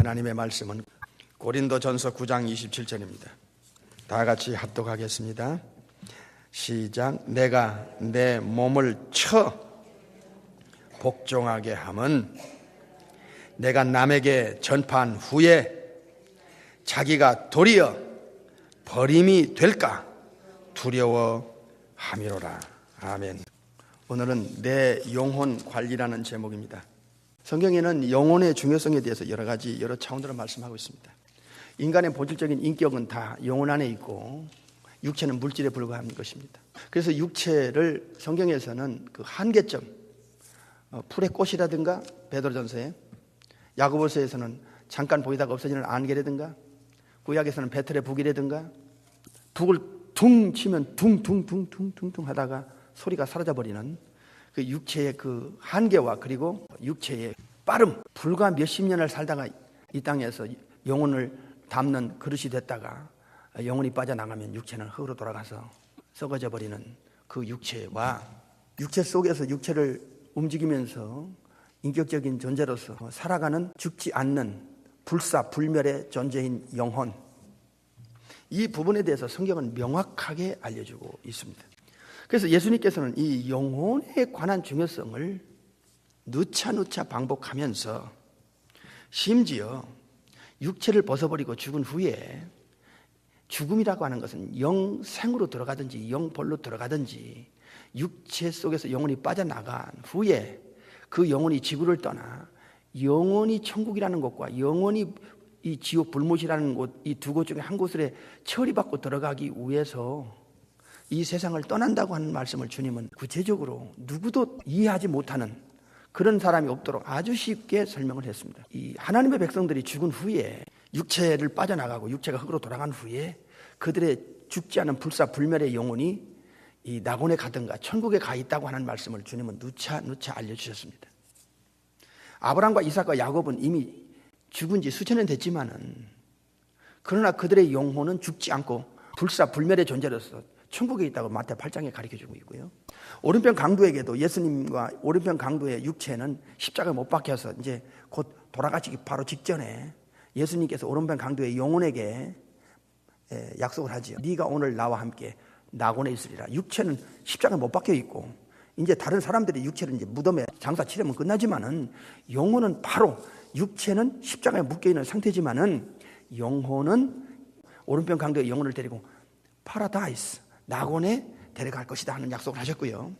하나님의 말씀은 고린도전서 9장 27절입니다. 다 같이 합독하겠습니다. 시작. 내가 내 몸을 쳐 복종하게 함은 내가 남에게 전파한 후에 자기가 도리어 버림이 될까 두려워함이로라. 아멘. 오늘은 내 영혼 관리라는 제목입니다. 성경에는 영혼의 중요성에 대해서 여러 차원으로 말씀하고 있습니다. 인간의 본질적인 인격은 다 영혼 안에 있고 육체는 물질에 불과한 것입니다. 그래서 육체를 성경에서는 그 한계점, 풀의 꽃이라든가 베드로전서에, 야고보서에서는 잠깐 보이다가 없어지는 안개라든가, 구약에서는 베틀의 북이라든가, 북을 둥 치면 둥둥둥둥둥둥 하다가 소리가 사라져버리는 그 육체의 그 한계와 그리고 육체의 빠름, 불과 몇십 년을 살다가 이 땅에서 영혼을 담는 그릇이 됐다가 영혼이 빠져나가면 육체는 흙으로 돌아가서 썩어져 버리는 그 육체와 육체 속에서 육체를 움직이면서 인격적인 존재로서 살아가는 죽지 않는 불사불멸의 존재인 영혼, 이 부분에 대해서 성경은 명확하게 알려주고 있습니다. 그래서 예수님께서는 이 영혼에 관한 중요성을 누차 반복하면서 심지어 육체를 벗어버리고 죽은 후에 죽음이라고 하는 것은 영생으로 들어가든지 영벌로 들어가든지 육체 속에서 영혼이 빠져나간 후에 그 영혼이 지구를 떠나 영원히 천국이라는 곳과 영원히 이 지옥 불못이라는 곳, 이 두 곳 중에 한 곳에 처리받고 들어가기 위해서 이 세상을 떠난다고 하는 말씀을 주님은 구체적으로 누구도 이해하지 못하는 그런 사람이 없도록 아주 쉽게 설명을 했습니다. 이 하나님의 백성들이 죽은 후에 육체를 빠져나가고 육체가 흙으로 돌아간 후에 그들의 죽지 않은 불사불멸의 영혼이 이 낙원에 가든가 천국에 가 있다고 하는 말씀을 주님은 누차 알려주셨습니다. 아브라함과 이삭과 야곱은 이미 죽은 지 수천 년 됐지만은 그러나 그들의 영혼은 죽지 않고 불사불멸의 존재로서 천국에 있다고 마태 8장에 가르쳐주고 있고요. 오른편 강도에게도 예수님과 오른편 강도의 육체는 십자가에 못 박혀서 이제 곧 돌아가시기 바로 직전에 예수님께서 오른편 강도의 영혼에게 약속을 하지요. 네가 오늘 나와 함께 낙원에 있으리라. 육체는 십자가에 못 박혀 있고 이제 다른 사람들이 육체를 이제 무덤에 장사 치르면 끝나지만은 영혼은 바로 육체는 십자가에 묶여 있는 상태지만은 영혼은 오른편 강도의 영혼을 데리고 파라다이스 낙원에 데려갈 것이다 하는 약속을 하셨고요.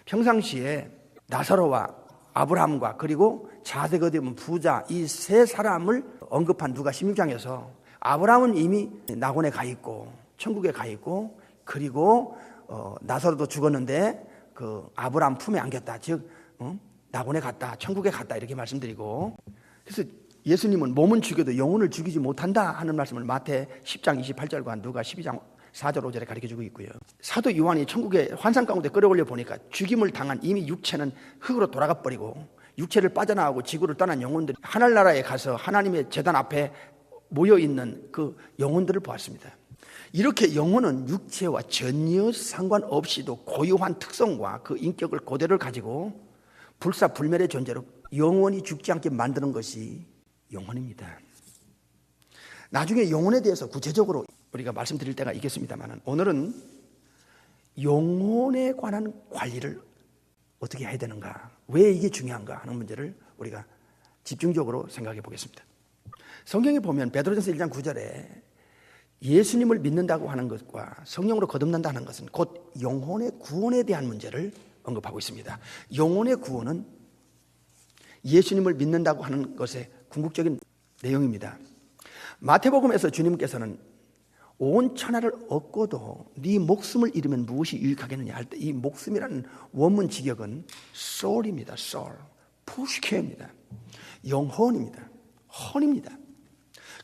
평상시에 나사로와 아브라함과 그리고 자세 거듭은 부자 이 세 사람을 언급한 누가 16장에서 아브라함은 이미 낙원에 가 있고 천국에 가 있고 그리고 나사로도 죽었는데 그 아브라함 품에 안겼다. 즉 낙원에 갔다, 천국에 갔다 이렇게 말씀드리고, 그래서 예수님은 몸은 죽여도 영혼을 죽이지 못한다 하는 말씀을 마태 10장 28절과 누가 12장 4절 5절에 가르쳐주고 있고요. 사도 요한이 천국의 환상 가운데 끌어올려 보니까 죽임을 당한 이미 육체는 흙으로 돌아가 버리고 육체를 빠져나가고 지구를 떠난 영혼들이 하늘나라에 가서 하나님의 제단 앞에 모여있는 그 영혼들을 보았습니다. 이렇게 영혼은 육체와 전혀 상관없이도 고유한 특성과 그 인격을 그대로 가지고 불사불멸의 존재로 영원히 죽지 않게 만드는 것이 영혼입니다. 나중에 영혼에 대해서 구체적으로 우리가 말씀드릴 때가 있겠습니다만 오늘은 영혼에 관한 관리를 어떻게 해야 되는가, 왜 이게 중요한가 하는 문제를 우리가 집중적으로 생각해 보겠습니다. 성경에 보면 베드로전서 1장 9절에 예수님을 믿는다고 하는 것과 성령으로 거듭난다는 것은 곧 영혼의 구원에 대한 문제를 언급하고 있습니다. 영혼의 구원은 예수님을 믿는다고 하는 것의 궁극적인 내용입니다. 마태복음에서 주님께서는 온 천하를 얻고도 네 목숨을 잃으면 무엇이 유익하겠느냐 할 때 이 목숨이라는 원문 직역은 soul입니다. soul, 푸시케입니다. 영혼입니다. 혼입니다.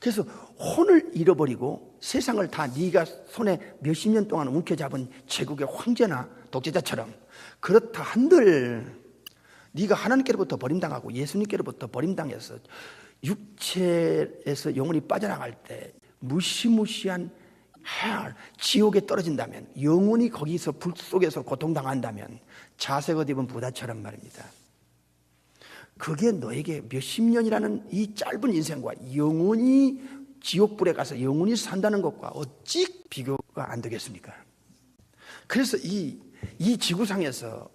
그래서 혼을 잃어버리고 세상을 다 네가 손에 몇십 년 동안 움켜잡은 제국의 황제나 독재자처럼 그렇다 한들 네가 하나님께로부터 버림당하고 예수님께로부터 버림당해서 육체에서 영혼이 빠져나갈 때 무시무시한 지옥에 떨어진다면, 영혼이 거기서 불 속에서 고통당한다면 자색 옷 입은 부다처럼 말입니다. 그게 너에게 몇십 년이라는 이 짧은 인생과 영원히 지옥불에 가서 영원히 산다는 것과 어찌 비교가 안 되겠습니까? 그래서 이 지구상에서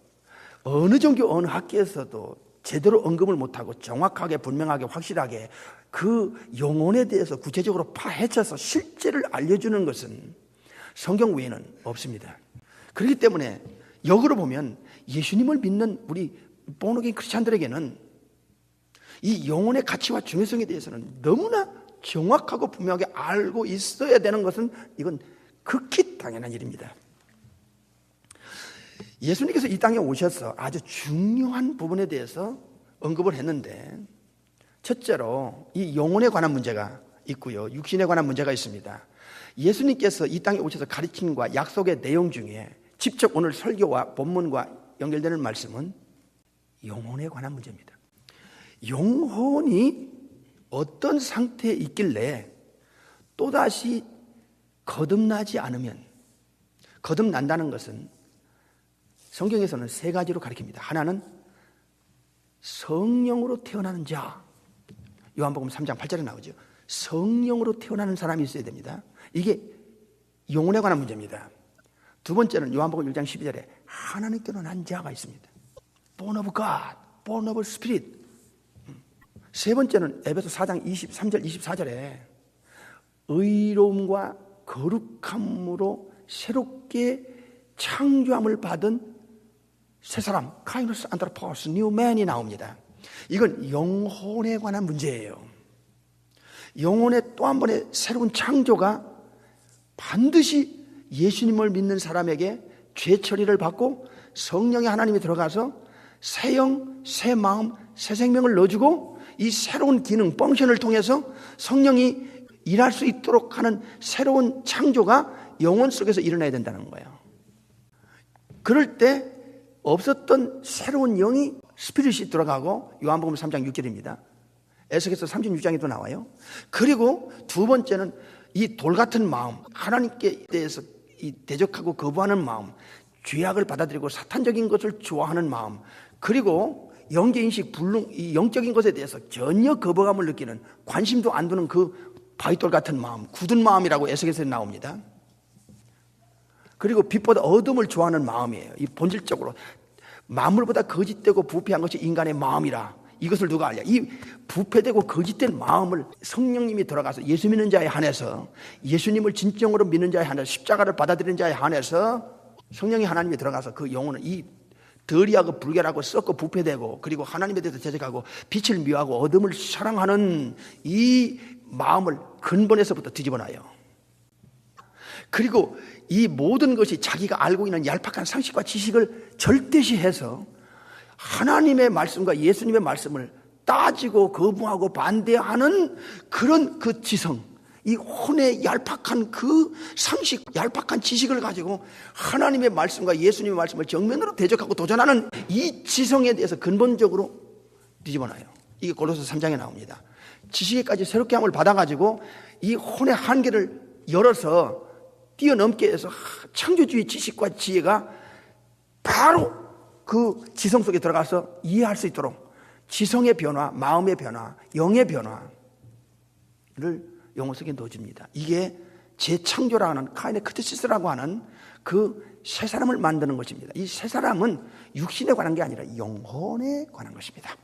어느 종교 어느 학교에서도 제대로 언급을 못하고 정확하게 분명하게 확실하게 그 영혼에 대해서 구체적으로 파헤쳐서 실제를 알려주는 것은 성경 외에는 없습니다. 그렇기 때문에 역으로 보면 예수님을 믿는 우리 본어게인 크리스찬들에게는 이 영혼의 가치와 중요성에 대해서는 너무나 정확하고 분명하게 알고 있어야 되는 것은 이건 극히 당연한 일입니다. 예수님께서 이 땅에 오셔서 아주 중요한 부분에 대해서 언급을 했는데, 첫째로 이 영혼에 관한 문제가 있고요, 육신에 관한 문제가 있습니다. 예수님께서 이 땅에 오셔서 가르침과 약속의 내용 중에 직접 오늘 설교와 본문과 연결되는 말씀은 영혼에 관한 문제입니다. 영혼이 어떤 상태에 있길래 또다시 거듭나지 않으면, 거듭난다는 것은 성경에서는 세 가지로 가르칩니다. 하나는 성령으로 태어나는 자, 요한복음 3장 8절에 나오죠. 성령으로 태어나는 사람이 있어야 됩니다. 이게 영혼에 관한 문제입니다. 두 번째는 요한복음 1장 12절에 하나님께로 난 자가 있습니다. Born of God, born of Spirit. 세 번째는 에베소 4장 23절 24절에 의로움과 거룩함으로 새롭게 창조함을 받은 새 사람, 카이노스 안드로포스, 뉴맨이 나옵니다. 이건 영혼에 관한 문제예요. 영혼의 또 한 번의 새로운 창조가 반드시 예수님을 믿는 사람에게 죄 처리를 받고 성령의 하나님이 들어가서 새 영, 새 마음, 새 생명을 넣어주고 이 새로운 기능, 펑션을 통해서 성령이 일할 수 있도록 하는 새로운 창조가 영혼 속에서 일어나야 된다는 거예요. 그럴 때 없었던 새로운 영이 스피릿이 들어가고, 요한복음 3장 6절입니다. 에스겔서 36장에도 나와요. 그리고 두 번째는 이 돌 같은 마음, 하나님께 대해서 이 대적하고 거부하는 마음, 죄악을 받아들이고 사탄적인 것을 좋아하는 마음, 그리고 영계인식, 이 영적인 것에 대해서 전혀 거부감을 느끼는, 관심도 안 두는 그 바위돌 같은 마음, 굳은 마음이라고 에스겔서에 나옵니다. 그리고 빛보다 어둠을 좋아하는 마음이에요. 이 본질적으로 만물보다 거짓되고 부패한 것이 인간의 마음이라. 이것을 누가 알냐? 이 부패되고 거짓된 마음을 성령님이 들어가서 예수 믿는 자에 한해서, 예수님을 진정으로 믿는 자에 한해서, 십자가를 받아들이는 자에 한해서 성령이 하나님이 들어가서 그 영혼을 이 덜이하고 불결하고 썩고 부패되고, 그리고 하나님에 대해서 대적하고 빛을 미워하고 어둠을 사랑하는 이 마음을 근본에서부터 뒤집어놔요. 그리고 이 모든 것이 자기가 알고 있는 얄팍한 상식과 지식을 절대시해서 하나님의 말씀과 예수님의 말씀을 따지고 거부하고 반대하는 그런 그 지성, 이 혼의 얄팍한 그 상식, 얄팍한 지식을 가지고 하나님의 말씀과 예수님의 말씀을 정면으로 대적하고 도전하는 이 지성에 대해서 근본적으로 뒤집어놔요. 이게 골로새 3장에 나옵니다. 지식에까지 새롭게 함을 받아가지고 이 혼의 한계를 열어서 뛰어넘게 해서 창조주의 지식과 지혜가 바로 그 지성 속에 들어가서 이해할 수 있도록 지성의 변화, 마음의 변화, 영의 변화를 영혼 속에 넣어줍니다. 이게 재창조라고 하는 카이네 크티시스라고 하는 그 새 사람을 만드는 것입니다. 이 새 사람은 육신에 관한 게 아니라 영혼에 관한 것입니다.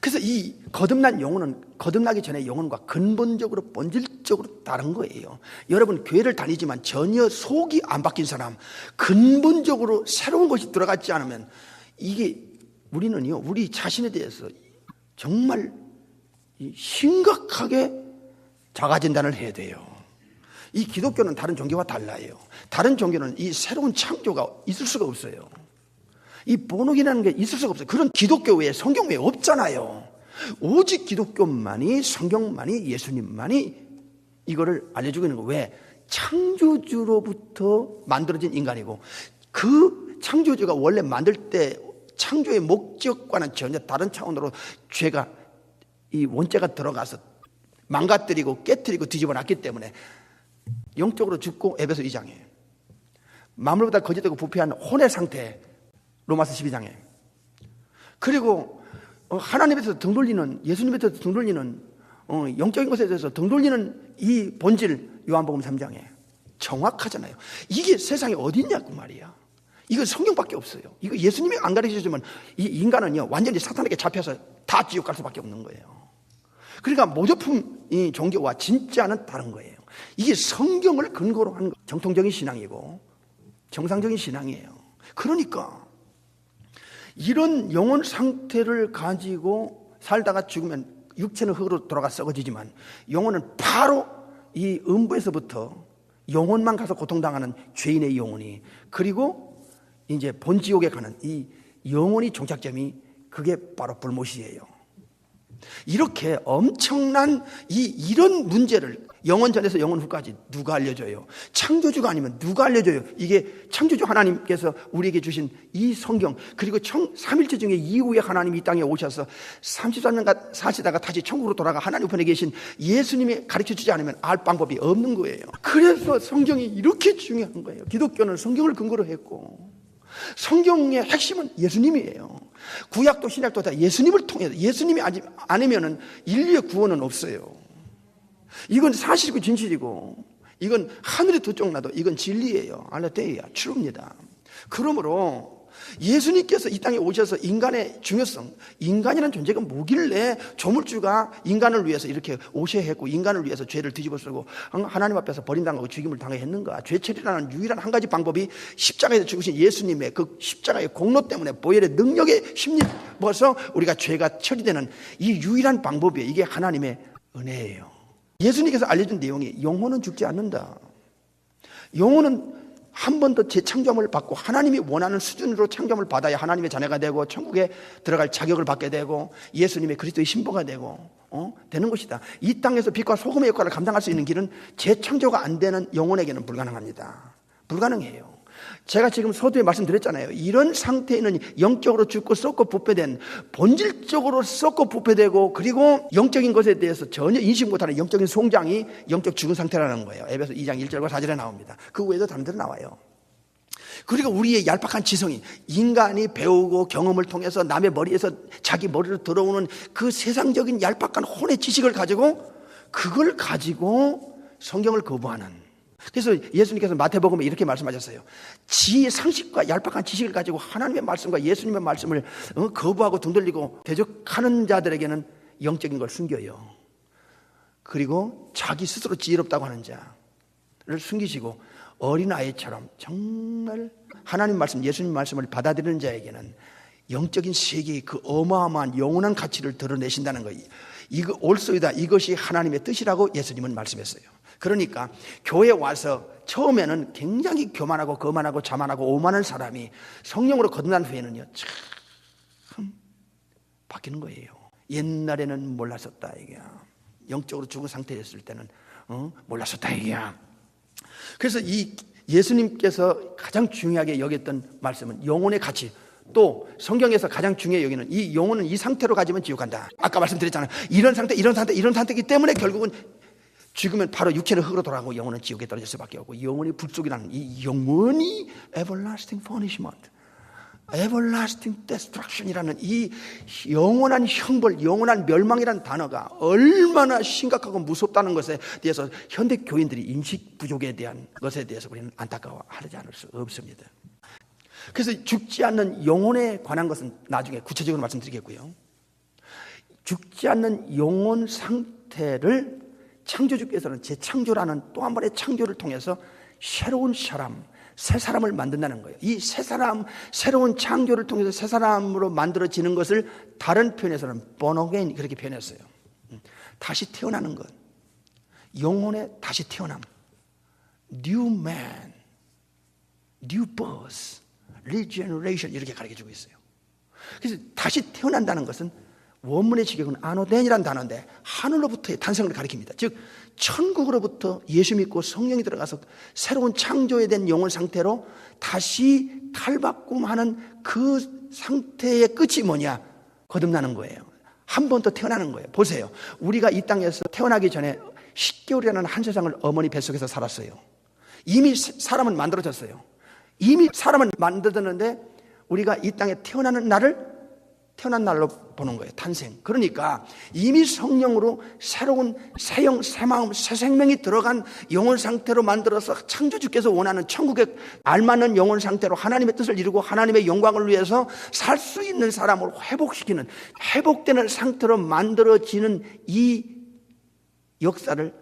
그래서 이 거듭난 영혼은 거듭나기 전에 영혼과 근본적으로 본질적으로 다른 거예요. 여러분 교회를 다니지만 전혀 속이 안 바뀐 사람, 근본적으로 새로운 것이 들어갔지 않으면 이게 우리는요, 우리 자신에 대해서 정말 심각하게 자가진단을 해야 돼요. 이 기독교는 다른 종교와 달라요. 다른 종교는 이 새로운 창조가 있을 수가 없어요. 이 본어기라는 게 있을 수가 없어요. 그런 기독교 외에, 성경 외에 없잖아요. 오직 기독교만이, 성경만이, 예수님만이 이거를 알려주고 있는 거예요. 왜? 창조주로부터 만들어진 인간이고, 그 창조주가 원래 만들 때 창조의 목적과는 전혀 다른 차원으로 죄가, 이 원죄가 들어가서 망가뜨리고 깨뜨리고 뒤집어 놨기 때문에 영적으로 죽고, 에베소 2장에 만물보다 거짓되고 부패한 혼의 상태, 로마서 12장에. 그리고 하나님에서 등 돌리는, 예수님에서 등 돌리는, 영적인 것에 대해서 등 돌리는 이 본질, 요한복음 3장에 정확하잖아요. 이게 세상에 어디 있냐고 말이야. 이거 성경밖에 없어요. 이거 예수님이 안 가르쳐주면 이 인간은요 완전히 사탄에게 잡혀서 다 지옥 갈 수밖에 없는 거예요. 그러니까 모조품 이 종교와 진짜는 다른 거예요. 이게 성경을 근거로 한 정통적인 신앙이고 정상적인 신앙이에요. 그러니까 이런 영혼 상태를 가지고 살다가 죽으면 육체는 흙으로 돌아가 썩어지지만 영혼은 바로 이 음부에서부터 영혼만 가서 고통당하는 죄인의 영혼이, 그리고 이제 본지옥에 가는 이 영혼이 종착점이 그게 바로 불못이에요. 이렇게 엄청난 이런 문제를 영혼 전에서 영혼 후까지 누가 알려줘요? 창조주가 아니면 누가 알려줘요? 이게 창조주 하나님께서 우리에게 주신 이 성경, 그리고 3일째 중에 이후에 하나님이 이 땅에 오셔서 33년 사시다가 다시 천국으로 돌아가 하나님 편에 계신 예수님이 가르쳐주지 않으면 알 방법이 없는 거예요. 그래서 성경이 이렇게 중요한 거예요. 기독교는 성경을 근거로 했고 성경의 핵심은 예수님이에요. 구약도 신약도 다 예수님을 통해서, 예수님이 아니면은 인류의 구원은 없어요. 이건 사실이고 진실이고, 이건 하늘이 두 쪽 나도 이건 진리예요. 알레테이야, truth입니다. 그러므로 예수님께서 이 땅에 오셔서 인간의 중요성, 인간이라는 존재가 뭐길래 조물주가 인간을 위해서 이렇게 오셔야 했고 인간을 위해서 죄를 뒤집어 쓰고 하나님 앞에서 버림당하고 죽임을 당해야 했는가? 죄 처리라는 유일한 한 가지 방법이 십자가에서 죽으신 예수님의 그 십자가의 공로 때문에 보혈의 능력에 힘입어서 우리가 죄가 처리되는 이 유일한 방법이에요. 이게 하나님의 은혜예요. 예수님께서 알려준 내용이 영혼은 죽지 않는다. 영혼은 한 번 더 재창조함을 받고 하나님이 원하는 수준으로 창조함을 받아야 하나님의 자녀가 되고 천국에 들어갈 자격을 받게 되고 예수님의 그리스도의 신부가 되고 되는 것이다. 이 땅에서 빛과 소금의 역할을 감당할 수 있는 길은 재창조가 안 되는 영혼에게는 불가능합니다. 불가능해요. 제가 지금 서두에 말씀드렸잖아요. 이런 상태에는 영적으로 죽고 썩고 부패된, 본질적으로 썩고 부패되고 그리고 영적인 것에 대해서 전혀 인식 못하는 영적인 송장이 영적 죽은 상태라는 거예요. 에베소 2장 1절과 4절에 나옵니다. 그 외에도 다른 데로 나와요. 그리고 우리의 얄팍한 지성이, 인간이 배우고 경험을 통해서 남의 머리에서 자기 머리로 들어오는 그 세상적인 얄팍한 혼의 지식을 가지고 그걸 가지고 성경을 거부하는, 그래서 예수님께서 마태복음에 이렇게 말씀하셨어요. 지의 상식과 얄팍한 지식을 가지고 하나님의 말씀과 예수님의 말씀을 거부하고 등 돌리고 대적하는 자들에게는 영적인 걸 숨겨요. 그리고 자기 스스로 지혜롭다고 하는 자를 숨기시고 어린아이처럼 정말 하나님 말씀, 예수님 말씀을 받아들이는 자에게는 영적인 세계의 그 어마어마한 영원한 가치를 드러내신다는 거예요. 이거 올소이다, 이것이 하나님의 뜻이라고 예수님은 말씀했어요. 그러니까 교회에 와서 처음에는 굉장히 교만하고 거만하고 자만하고 오만한 사람이 성령으로 거듭난 후에는요 참 바뀌는 거예요. 옛날에는 몰랐었다 이게야. 영적으로 죽은 상태였을 때는 몰랐었다 이게야. 그래서 이 예수님께서 가장 중요하게 여겼던 말씀은 영혼의 가치, 또 성경에서 가장 중요히 여기는 이 영혼은 이 상태로 가지면 지옥 간다. 아까 말씀드렸잖아요. 이런 상태이기 때문에 결국은 죽으면 바로 육체는 흙으로 돌아가고 영혼은 지옥에 떨어질 수밖에 없고, 영혼이 불속이라는 이 영혼이 everlasting punishment, everlasting destruction이라는 이 영원한 형벌, 영원한 멸망이라는 단어가 얼마나 심각하고 무섭다는 것에 대해서 현대 교인들이 인식 부족에 대한 것에 대해서 우리는 안타까워하지 않을 수 없습니다. 그래서 죽지 않는 영혼에 관한 것은 나중에 구체적으로 말씀드리겠고요. 죽지 않는 영혼 상태를 창조주께서는 재창조라는 또 한 번의 창조를 통해서 새로운 사람, 새 사람을 만든다는 거예요. 이 새 사람, 새로운 창조를 통해서 새 사람으로 만들어지는 것을 다른 표현에서는 born again 그렇게 표현했어요. 다시 태어나는 것, 영혼의 다시 태어남, new man, new birth, regeneration 이렇게 가르쳐주고 있어요. 그래서 다시 태어난다는 것은 원문의 직역은 아노덴이라는 단어인데 하늘로부터의 탄생을 가리킵니다. 즉 천국으로부터 예수 믿고 성령이 들어가서 새로운 창조에 된 영혼 상태로 다시 탈바꿈하는 그 상태의 끝이 뭐냐? 거듭나는 거예요. 한 번 더 태어나는 거예요. 보세요. 우리가 이 땅에서 태어나기 전에 10개월이라는 한 세상을 어머니 뱃속에서 살았어요. 이미 사람은 만들어졌어요. 이미 사람은 만들었는데 우리가 이 땅에 태어나는 날을 태어난 날로 보는 거예요. 탄생. 그러니까 이미 성령으로 새로운 새 영, 새 마음, 새 생명이 들어간 영혼 상태로 만들어서 창조주께서 원하는 천국에 알맞는 영혼 상태로 하나님의 뜻을 이루고 하나님의 영광을 위해서 살 수 있는 사람으로 회복시키는, 회복되는 상태로 만들어지는 이 역사를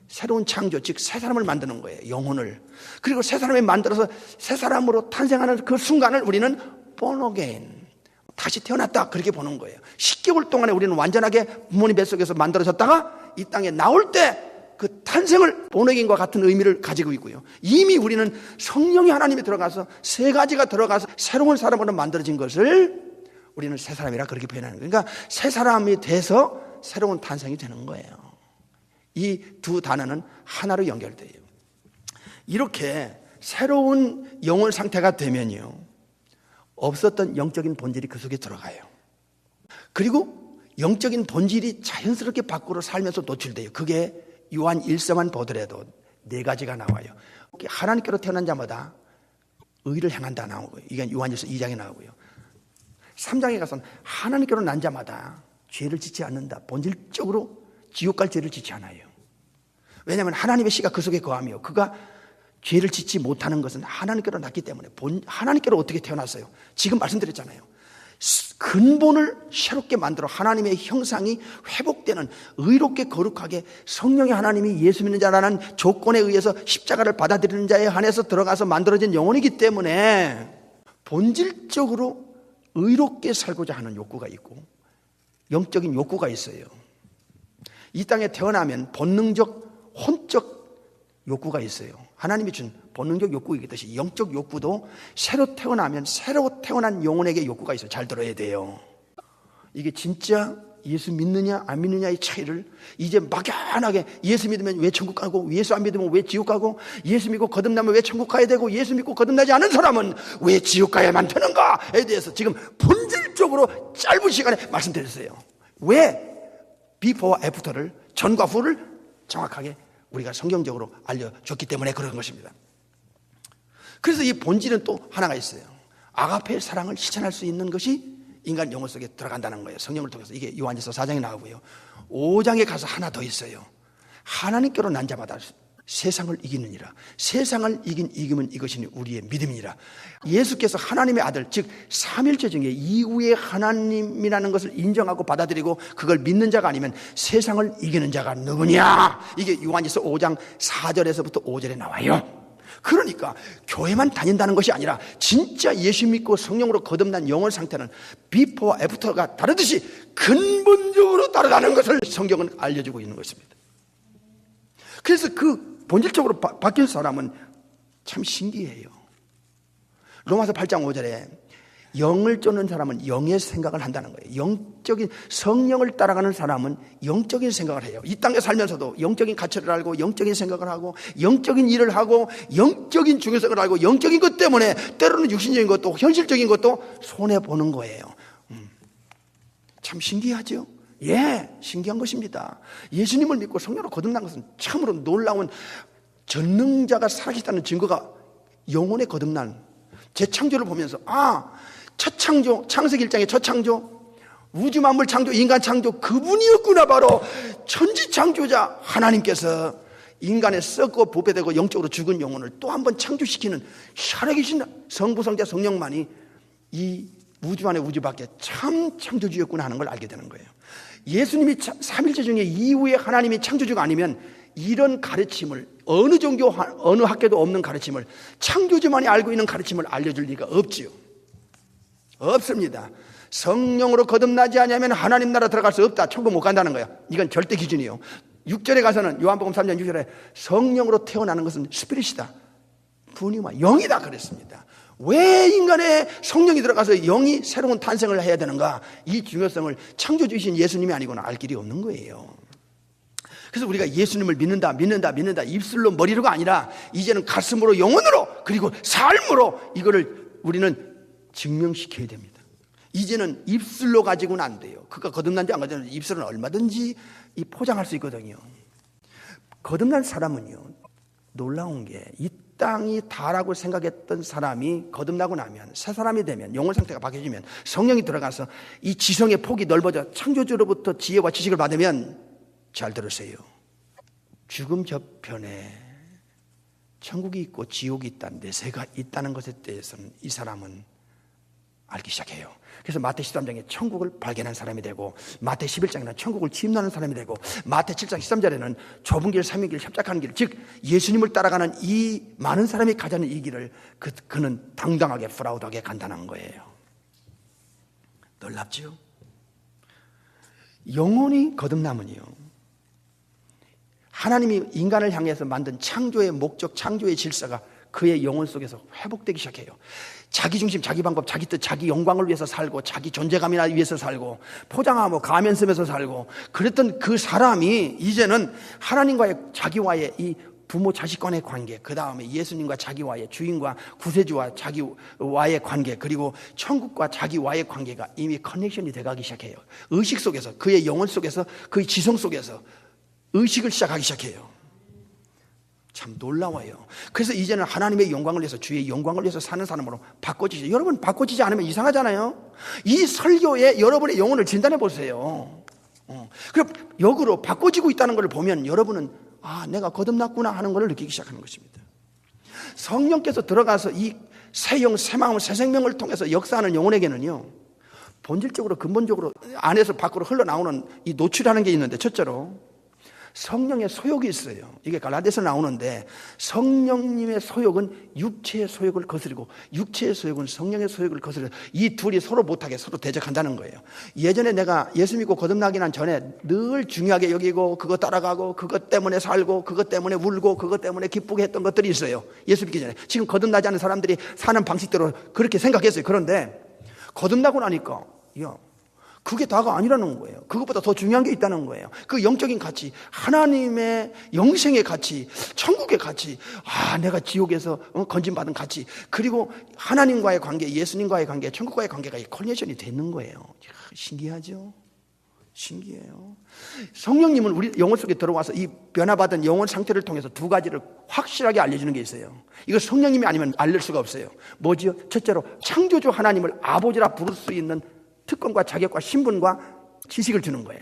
새로운 창조, 즉 새 사람을 만드는 거예요. 영혼을. 그리고 새 사람이 만들어서 새 사람으로 탄생하는 그 순간을 우리는 born again, 다시 태어났다, 그렇게 보는 거예요. 10개월 동안에 우리는 완전하게 부모님 뱃속에서 만들어졌다가 이 땅에 나올 때 그 탄생을 born again과 같은 의미를 가지고 있고요. 이미 우리는 성령이 하나님이 들어가서 세 가지가 들어가서 새로운 사람으로 만들어진 것을 우리는 새 사람이라 그렇게 표현하는 거예요. 그러니까 새 사람이 돼서 새로운 탄생이 되는 거예요. 이 두 단어는 하나로 연결돼요. 이렇게 새로운 영혼 상태가 되면요, 없었던 영적인 본질이 그 속에 들어가요. 그리고 영적인 본질이 자연스럽게 밖으로 살면서 노출돼요. 그게 요한 1서만 보더라도 네 가지가 나와요. 하나님께로 태어난 자마다 의를 행한다 나오고요. 이게 요한 1서 2장에 나오고요. 3장에 가서는 하나님께로 난 자마다 죄를 짓지 않는다. 본질적으로 지옥 갈 죄를 짓지 않아요. 왜냐하면 하나님의 씨가 그 속에 거하며 그가 죄를 짓지 못하는 것은 하나님께로 났기 때문에 하나님께로 어떻게 태어났어요? 지금 말씀드렸잖아요. 근본을 새롭게 만들어 하나님의 형상이 회복되는, 의롭게 거룩하게 성령의 하나님이 예수 믿는 자라는 조건에 의해서 십자가를 받아들이는 자에 한해서 들어가서 만들어진 영혼이기 때문에 본질적으로 의롭게 살고자 하는 욕구가 있고 영적인 욕구가 있어요. 이 땅에 태어나면 본능적, 혼적 욕구가 있어요. 하나님이 준 본능적 욕구이기 때문에 영적 욕구도 새로 태어나면 새로 태어난 영혼에게 욕구가 있어요. 잘 들어야 돼요. 이게 진짜 예수 믿느냐 안 믿느냐의 차이를 이제 막연하게 예수 믿으면 왜 천국 가고 예수 안 믿으면 왜 지옥 가고 예수 믿고 거듭나면 왜 천국 가야 되고 예수 믿고 거듭나지 않은 사람은 왜 지옥 가야만 되는가에 대해서 지금 본질적으로 짧은 시간에 말씀드렸어요. 왜 비포와 애프터를, 전과 후를 정확하게 우리가 성경적으로 알려줬기 때문에 그런 것입니다. 그래서 이 본질은 또 하나가 있어요. 아가페의 사랑을 실천할 수 있는 것이 인간 영혼 속에 들어간다는 거예요. 성령을 통해서. 이게 요한일서 4장에 나오고요. 5장에 가서 하나 더 있어요. 하나님께로 난 자마다 세상을 이기느니라. 세상을 이긴 이김은 이것이니 우리의 믿음이니라. 예수께서 하나님의 아들, 즉 삼일체 중에 이후의 하나님이라는 것을 인정하고 받아들이고 그걸 믿는 자가 아니면 세상을 이기는 자가 누구냐? 이게 요한일서 5장 4절에서부터 5절에 나와요. 그러니까 교회만 다닌다는 것이 아니라 진짜 예수 믿고 성령으로 거듭난 영혼 상태는 비포와 애프터가 다르듯이 근본적으로 다르다는 것을 성경은 알려주고 있는 것입니다. 그래서 그 본질적으로 바뀐 사람은 참 신기해요. 로마서 8장 5절에 영을 쫓는 사람은 영의 생각을 한다는 거예요. 영적인 성령을 따라가는 사람은 영적인 생각을 해요. 이 땅에 살면서도 영적인 가치를 알고 영적인 생각을 하고 영적인 일을 하고 영적인 중요성을 알고 영적인 것 때문에 때로는 육신적인 것도 현실적인 것도 손해보는 거예요. 참 신기하죠? 예, 신기한 것입니다. 예수님을 믿고 성령으로 거듭난 것은 참으로 놀라운 전능자가 살아계시다는 증거가 영혼의 거듭난 재창조를 보면서 첫 창조, 창세기 1장의 첫 창조, 우주 만물 창조, 인간 창조, 그분이었구나. 바로 천지 창조자 하나님께서 인간의 썩고 부패되고 영적으로 죽은 영혼을 또 한 번 창조시키는 살아계신 성부, 성자, 성령만이 이 우주 안에 우주 밖에 참 창조주였구나 하는 걸 알게 되는 거예요. 예수님이 삼일체 중에 이후에 하나님이 창조주가 아니면 이런 가르침을 어느 종교, 어느 학교도 없는 가르침을 창조주만이 알고 있는 가르침을 알려줄 리가 없지요. 없습니다. 성령으로 거듭나지 않으면 하나님 나라 들어갈 수 없다. 천국 못 간다는 거야. 이건 절대 기준이에요. 6절에 가서는 요한복음 3장 6절에 성령으로 태어나는 것은 스피릿이다. 분이마 영이다 그랬습니다. 왜 인간의 성령이 들어가서 영이 새로운 탄생을 해야 되는가? 이 중요성을 창조주이신 예수님이 아니고는 알 길이 없는 거예요. 그래서 우리가 예수님을 믿는다 입술로 머리로가 아니라 이제는 가슴으로 영혼으로 그리고 삶으로 이거를 우리는 증명시켜야 됩니다. 이제는 입술로 가지고는 안 돼요. 그가 거듭난지 안 거듭난지 입술은 얼마든지 포장할 수 있거든요. 거듭난 사람은요, 놀라운 게 이 마땅히 다라고 생각했던 사람이 거듭나고 나면, 새 사람이 되면, 영혼 상태가 바뀌어지면, 성령이 들어가서 이 지성의 폭이 넓어져 창조주로부터 지혜와 지식을 받으면, 잘 들으세요, 죽음 저편에 천국이 있고 지옥이 있다, 내세가 있다는 것에 대해서는 이 사람은 알기 시작해요. 그래서 마태 13장에 천국을 발견한 사람이 되고, 마태 11장에는 천국을 침노하는 사람이 되고, 마태 7장 13절에는 좁은 길, 삼인 길, 협착하는 길, 즉 예수님을 따라가는 이 많은 사람이 가자는 이 길을 그는 당당하게 프라우드하게 간다는 거예요. 놀랍지요? 영혼이 거듭나면요, 하나님이 인간을 향해서 만든 창조의 목적, 창조의 질서가 그의 영혼 속에서 회복되기 시작해요. 자기 중심, 자기 방법, 자기 뜻, 자기 영광을 위해서 살고, 자기 존재감이나 위해서 살고, 포장하고 가면 쓰면서 살고, 그랬던 그 사람이 이제는 하나님과의, 자기와의 이 부모 자식 간의 관계, 그 다음에 예수님과 자기와의, 주인과 구세주와 자기와의 관계, 그리고 천국과 자기와의 관계가 이미 커넥션이 돼가기 시작해요. 의식 속에서, 그의 영혼 속에서, 그의 지성 속에서 의식을 시작하기 시작해요. 참 놀라워요. 그래서 이제는 하나님의 영광을 위해서, 주의 영광을 위해서 사는 사람으로 바꿔지죠. 여러분, 바꿔지지 않으면 이상하잖아요. 이 설교에 여러분의 영혼을 진단해 보세요. 그럼 역으로 바꿔지고 있다는 걸 보면 여러분은 내가 거듭났구나 하는 걸 느끼기 시작하는 것입니다. 성령께서 들어가서 이 새 영, 새 마음, 새 생명을 통해서 역사하는 영혼에게는요, 본질적으로 근본적으로 안에서 밖으로 흘러나오는 이 노출하는 게 있는데, 첫째로 성령의 소욕이 있어요. 이게 갈라디아서 나오는데, 성령님의 소욕은 육체의 소욕을 거스르고, 육체의 소욕은 성령의 소욕을 거스르고, 이 둘이 서로 못하게 서로 대적한다는 거예요. 예전에 내가 예수 믿고 거듭나기 난 전에 늘 중요하게 여기고, 그거 따라가고, 그것 때문에 살고, 그것 때문에 울고, 그것 때문에 기쁘게 했던 것들이 있어요. 예수 믿기 전에. 지금 거듭나지 않은 사람들이 사는 방식대로 그렇게 생각했어요. 그런데 거듭나고 나니까 그게 다가 아니라는 거예요. 그것보다 더 중요한 게 있다는 거예요. 그 영적인 가치, 하나님의 영생의 가치, 천국의 가치, 내가 지옥에서 건진받은 가치, 그리고 하나님과의 관계, 예수님과의 관계, 천국과의 관계가 커넥션이 되는 거예요. 신기하죠? 신기해요. 성령님은 우리 영혼 속에 들어와서 이 변화받은 영혼 상태를 통해서 두 가지를 확실하게 알려주는 게 있어요. 이거 성령님이 아니면 알릴 수가 없어요. 뭐지요? 첫째로 창조주 하나님을 아버지라 부를 수 있는 특권과 자격과 신분과 지식을 주는 거예요.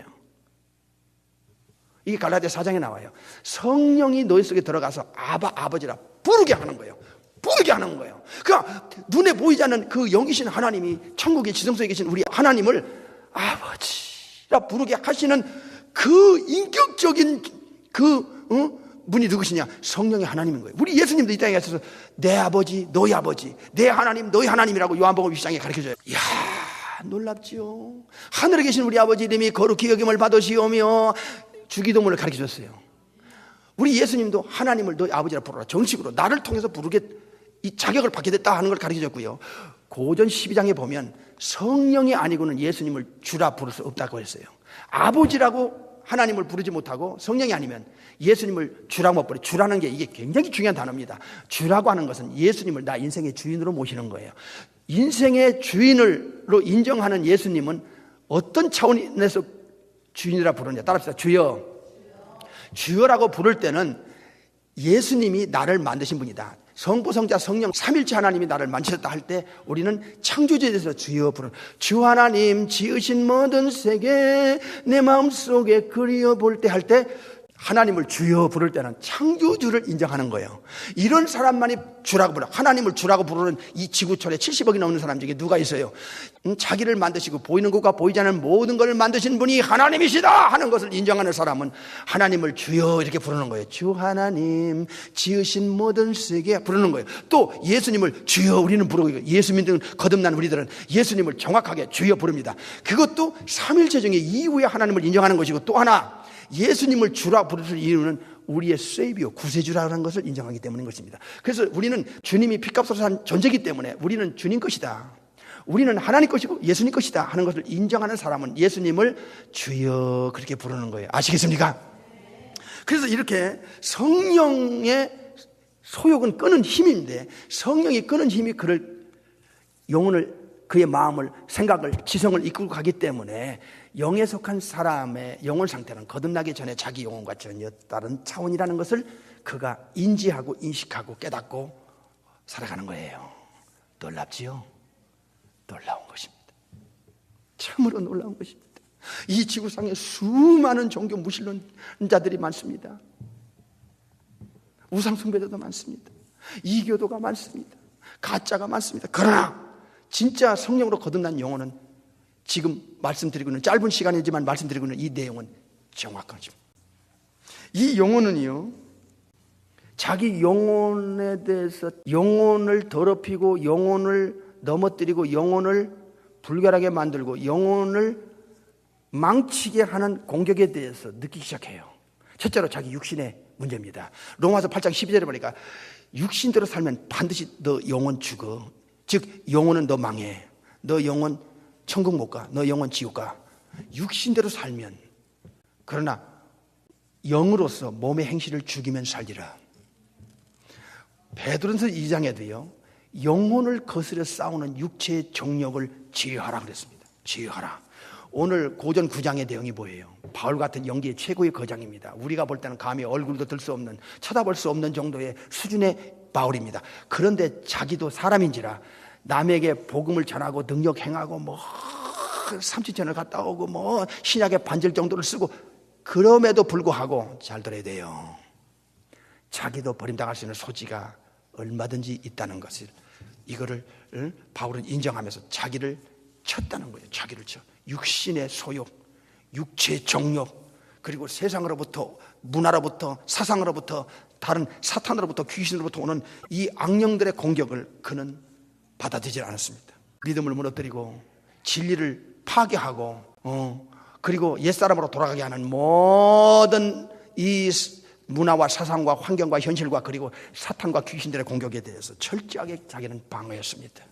이게 갈라디아 4장에 나와요. 성령이 너희 속에 들어가서 아버지라 부르게 하는 거예요. 부르게 하는 거예요. 그러니까 눈에 보이지 않는 그 영이신 하나님이, 천국의 지성소에 계신 우리 하나님을 아버지라 부르게 하시는 그 인격적인 분이 누구시냐? 성령의 하나님인 거예요. 우리 예수님도 이 땅에 가셔서 내 아버지, 너희 아버지, 내 하나님, 너희 하나님이라고 요한복음 20장에 가르쳐줘요. 이야, 놀랍지요. 하늘에 계신 우리 아버지 이름이 거룩히 여김을 받으시오며, 주기도문을 가르쳐줬어요. 우리 예수님도 하나님을 너희 아버지라 부르라, 정식으로 나를 통해서 부르게 이 자격을 받게 됐다 하는 걸 가르쳐줬고요. 고전 12장에 보면 성령이 아니고는 예수님을 주라 부를 수 없다고 했어요. 아버지라고 하나님을 부르지 못하고 성령이 아니면 예수님을 주라고 못 부르. 주라는 게 이게 굉장히 중요한 단어입니다. 주라고 하는 것은 예수님을 나 인생의 주인으로 모시는 거예요. 인생의 주인으로 인정하는 예수님은 어떤 차원에서 주인이라 부르느냐. 따라합시다. 주여. 주여라고 부를 때는 예수님이 나를 만드신 분이다. 성부, 성자, 성령 삼일체 하나님이 나를 만드셨다 할 때 우리는 창조주에 대해서 주여 부르는, 주 하나님 지으신 모든 세계 내 마음속에 그리워볼 때 할 때 하나님을 주여 부를 때는 창조주를 인정하는 거예요. 이런 사람만이 주라고 부르. 하나님을 주라고 부르는 이 지구촌에 70억이 넘는 사람 중에 누가 있어요? 자기를 만드시고 보이는 것과 보이지 않는 모든 것을 만드신 분이 하나님이시다 하는 것을 인정하는 사람은 하나님을 주여 이렇게 부르는 거예요. 주 하나님 지으신 모든 세계 부르는 거예요. 또 예수님을 주여 우리는 부르고, 예수 믿는 거듭난 우리들은 예수님을 정확하게 주여 부릅니다. 그것도 삼일체 중에 이후에 하나님을 인정하는 것이고, 또 하나 예수님을 주라 부르는 이유는 우리의 세이비어, 구세주라는 것을 인정하기 때문인 것입니다. 그래서 우리는 주님이 핏값으로 산 존재이기 때문에 우리는 주님 것이다, 우리는 하나님 것이고 예수님 것이다 하는 것을 인정하는 사람은 예수님을 주여 그렇게 부르는 거예요. 아시겠습니까? 그래서 이렇게 성령의 소욕은 끄는 힘인데, 성령이 끄는 힘이 그를 영혼을 그의 마음을, 생각을, 지성을 이끌고 가기 때문에 영에 속한 사람의 영혼 상태는 거듭나기 전에 자기 영혼과 전혀 다른 차원이라는 것을 그가 인지하고 인식하고 깨닫고 살아가는 거예요. 놀랍지요? 놀라운 것입니다. 참으로 놀라운 것입니다. 이 지구상에 수많은 종교 무신론자들이 많습니다. 우상숭배자도 많습니다. 이교도가 많습니다. 가짜가 많습니다. 그러나 진짜 성령으로 거듭난 영혼은 지금 말씀드리고 있는, 짧은 시간이지만 말씀드리고 있는 이 내용은 정확한 것입니다. 이 영혼은요, 자기 영혼에 대해서 영혼을 더럽히고 영혼을 넘어뜨리고 영혼을 불결하게 만들고 영혼을 망치게 하는 공격에 대해서 느끼기 시작해요. 첫째로 자기 육신의 문제입니다. 로마서 8장 12절에 보니까 육신대로 살면 반드시 너 영혼 죽어. 즉 영혼은 너 망해. 너 영혼 천국 못 가. 너 영혼 지옥 가. 육신대로 살면. 그러나 영으로서 몸의 행실을 죽이면 살리라. 베드로전서 2장에도요, 영혼을 거스려 싸우는 육체의 정욕을 제어하라 그랬습니다. 제어하라. 오늘 고전 9장의 내용이 뭐예요? 바울 같은 연기의 최고의 거장입니다. 우리가 볼 때는 감히 얼굴도 들 수 없는, 쳐다볼 수 없는 정도의 수준의 바울입니다. 그런데 자기도 사람인지라 남에게 복음을 전하고 능력 행하고 뭐 삼치천을 갔다 오고 뭐 신약의 반절 정도를 쓰고, 그럼에도 불구하고 잘 들어야 돼요. 자기도 버림당할 수 있는 소지가 얼마든지 있다는 것을, 이거를 바울은 인정하면서 자기를 쳤다는 거예요. 자기를 쳐. 육신의 소욕, 육체의 정욕, 그리고 세상으로부터, 문화로부터, 사상으로부터, 다른 사탄으로부터, 귀신으로부터 오는 이 악령들의 공격을 그는 받아들이지 않았습니다. 믿음을 무너뜨리고 진리를 파괴하고 그리고 옛사람으로 돌아가게 하는 모든 이 문화와 사상과 환경과 현실과 그리고 사탄과 귀신들의 공격에 대해서 철저하게 자기는 방어했습니다.